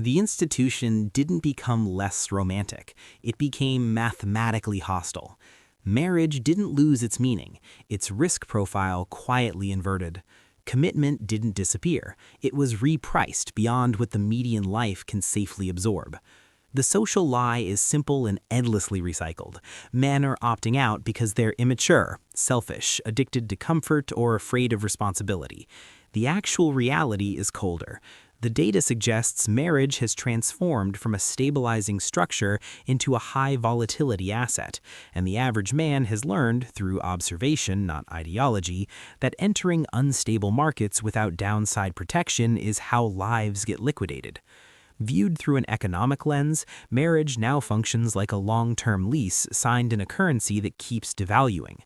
The institution didn't become less romantic, it became mathematically hostile. Marriage didn't lose its meaning, its risk profile quietly inverted. Commitment didn't disappear, it was repriced beyond what the median life can safely absorb. The social lie is simple and endlessly recycled. Men are opting out because they're immature, selfish, addicted to comfort, or afraid of responsibility. The actual reality is colder. The data suggests marriage has transformed from a stabilizing structure into a high-volatility asset, and the average man has learned, through observation, not ideology, that entering unstable markets without downside protection is how lives get liquidated. Viewed through an economic lens, marriage now functions like a long-term lease signed in a currency that keeps devaluing.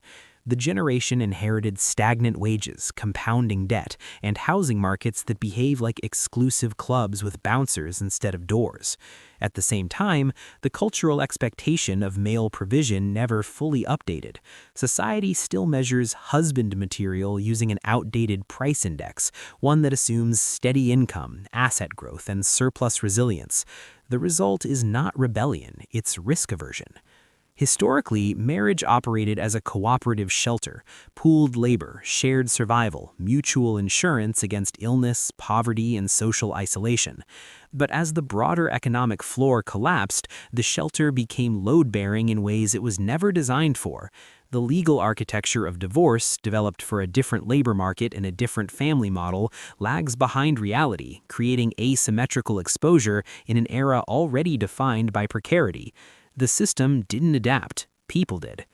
The generation inherited stagnant wages, compounding debt, and housing markets that behave like exclusive clubs with bouncers instead of doors. At the same time, the cultural expectation of male provision never fully updated. Society still measures husband material using an outdated price index, one that assumes steady income, asset growth, and surplus resilience. The result is not rebellion, it's risk aversion. Historically, marriage operated as a cooperative shelter, pooled labor, shared survival, mutual insurance against illness, poverty, and social isolation. But as the broader economic floor collapsed, the shelter became load-bearing in ways it was never designed for. The legal architecture of divorce, developed for a different labor market and a different family model, lags behind reality, creating asymmetrical exposure in an era already defined by precarity. The system didn't adapt, people did.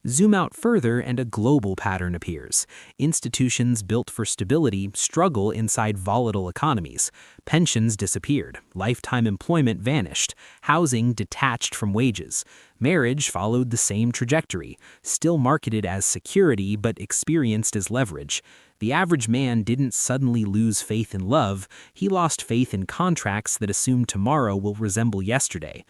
Zoom out further and a global pattern appears. Institutions built for stability struggle inside volatile economies. Pensions disappeared, lifetime employment vanished, housing detached from wages. Marriage followed the same trajectory, still marketed as security but experienced as leverage. The average man didn't suddenly lose faith in love, he lost faith in contracts that assume tomorrow will resemble yesterday.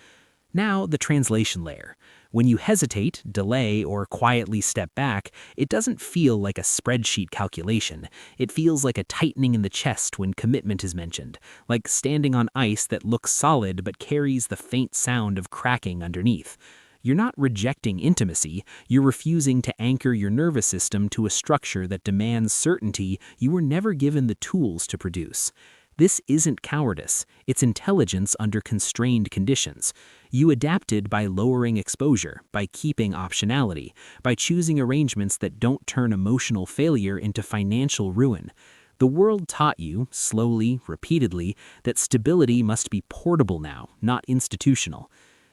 Now, the translation layer. When you hesitate, delay, or quietly step back, it doesn't feel like a spreadsheet calculation. It feels like a tightening in the chest when commitment is mentioned, like standing on ice that looks solid but carries the faint sound of cracking underneath. You're not rejecting intimacy, you're refusing to anchor your nervous system to a structure that demands certainty you were never given the tools to produce. This isn't cowardice, it's intelligence under constrained conditions. You adapted by lowering exposure, by keeping optionality, by choosing arrangements that don't turn emotional failure into financial ruin. The world taught you, slowly, repeatedly, that stability must be portable now, not institutional.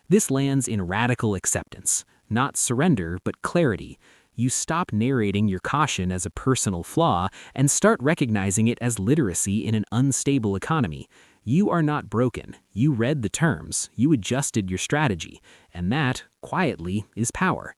This lands in radical acceptance, not surrender, but clarity. You stop narrating your caution as a personal flaw and start recognizing it as literacy in an unstable economy. You are not broken. You read the terms, you adjusted your strategy, and that, quietly, is power.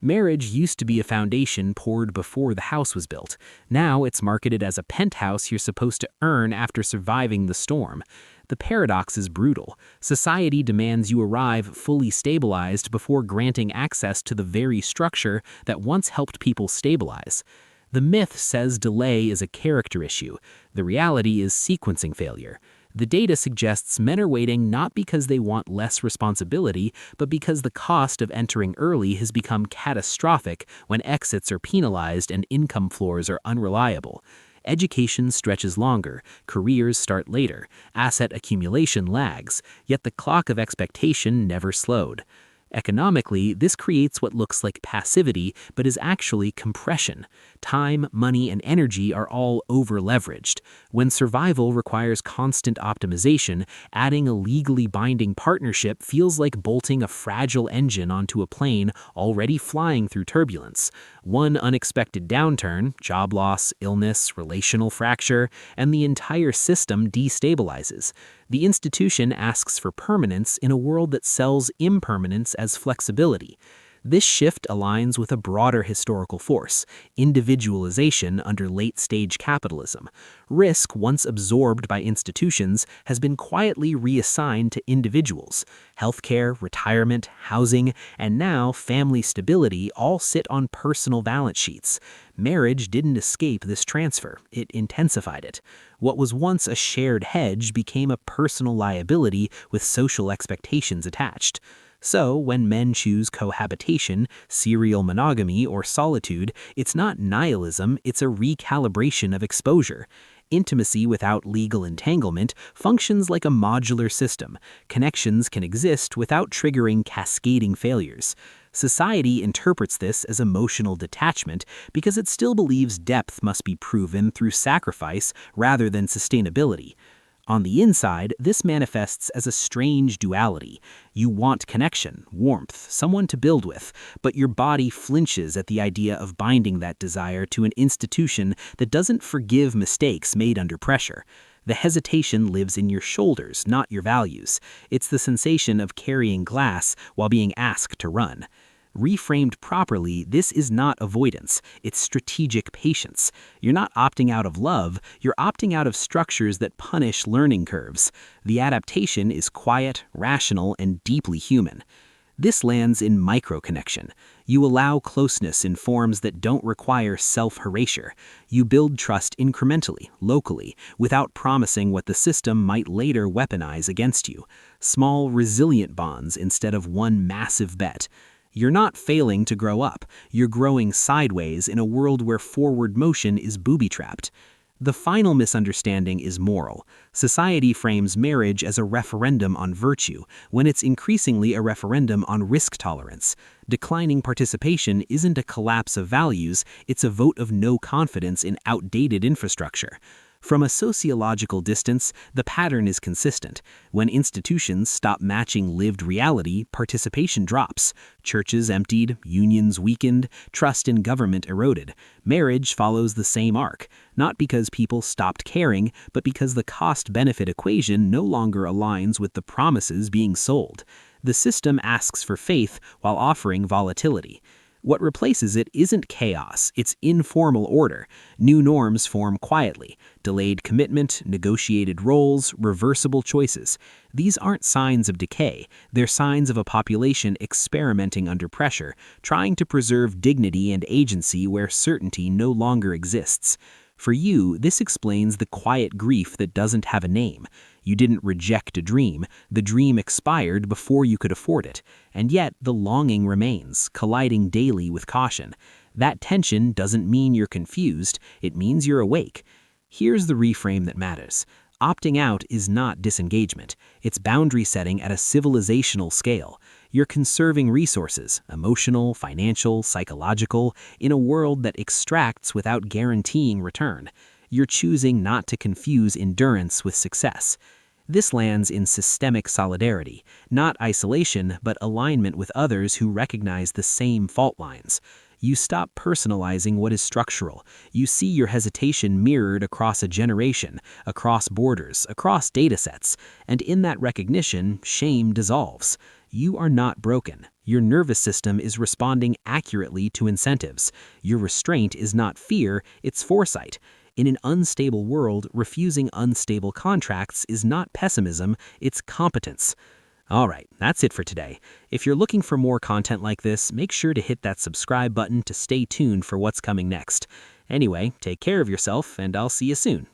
Marriage used to be a foundation poured before the house was built. Now it's marketed as a penthouse you're supposed to earn after surviving the storm. The paradox is brutal. Society demands you arrive fully stabilized before granting access to the very structure that once helped people stabilize. The myth says delay is a character issue. The reality is sequencing failure. The data suggests men are waiting not because they want less responsibility, but because the cost of entering early has become catastrophic when exits are penalized and income floors are unreliable. Education stretches longer, careers start later, asset accumulation lags, yet the clock of expectation never slowed. Economically, this creates what looks like passivity, but is actually compression. Time, money, and energy are all over-leveraged. When survival requires constant optimization, adding a legally binding partnership feels like bolting a fragile engine onto a plane already flying through turbulence. One unexpected downturn, job loss, illness, relational fracture, and the entire system destabilizes. The institution asks for permanence in a world that sells impermanence as flexibility. This shift aligns with a broader historical force, individualization under late-stage capitalism. Risk, once absorbed by institutions, has been quietly reassigned to individuals. Healthcare, retirement, housing, and now family stability all sit on personal balance sheets. Marriage didn't escape this transfer, it intensified it. What was once a shared hedge became a personal liability with social expectations attached. So, when men choose cohabitation, serial monogamy, or solitude, it's not nihilism, it's a recalibration of exposure. Intimacy without legal entanglement functions like a modular system. Connections can exist without triggering cascading failures. Society interprets this as emotional detachment because it still believes depth must be proven through sacrifice rather than sustainability. On the inside, this manifests as a strange duality. You want connection, warmth, someone to build with, but your body flinches at the idea of binding that desire to an institution that doesn't forgive mistakes made under pressure. The hesitation lives in your shoulders, not your values. It's the sensation of carrying glass while being asked to run. Reframed properly, this is not avoidance, it's strategic patience. You're not opting out of love, you're opting out of structures that punish learning curves. The adaptation is quiet, rational, and deeply human. This lands in microconnection. You allow closeness in forms that don't require self-erasure. You build trust incrementally, locally, without promising what the system might later weaponize against you. Small, resilient bonds instead of one massive bet. You're not failing to grow up. You're growing sideways in a world where forward motion is booby-trapped. The final misunderstanding is moral. Society frames marriage as a referendum on virtue, when it's increasingly a referendum on risk tolerance. Declining participation isn't a collapse of values, it's a vote of no confidence in outdated infrastructure. From a sociological distance, the pattern is consistent. When institutions stop matching lived reality, participation drops. Churches emptied, unions weakened, trust in government eroded. Marriage follows the same arc, not because people stopped caring, but because the cost-benefit equation no longer aligns with the promises being sold. The system asks for faith while offering volatility. What replaces it isn't chaos, it's informal order. New norms form quietly. Delayed commitment, negotiated roles, reversible choices. These aren't signs of decay, they're signs of a population experimenting under pressure, trying to preserve dignity and agency where certainty no longer exists. For you, this explains the quiet grief that doesn't have a name. You didn't reject a dream. The dream expired before you could afford it. And yet, the longing remains, colliding daily with caution. That tension doesn't mean you're confused, it means you're awake. Here's the reframe that matters. Opting out is not disengagement. It's boundary setting at a civilizational scale. You're conserving resources, emotional, financial, psychological, in a world that extracts without guaranteeing return. You're choosing not to confuse endurance with success. This lands in systemic solidarity, not isolation, but alignment with others who recognize the same fault lines. You stop personalizing what is structural. You see your hesitation mirrored across a generation, across borders, across datasets, and in that recognition, shame dissolves. You are not broken. Your nervous system is responding accurately to incentives. Your restraint is not fear, it's foresight. In an unstable world, refusing unstable contracts is not pessimism, it's competence. All right, that's it for today. If you're looking for more content like this, make sure to hit that subscribe button to stay tuned for what's coming next. Anyway, take care of yourself, and I'll see you soon.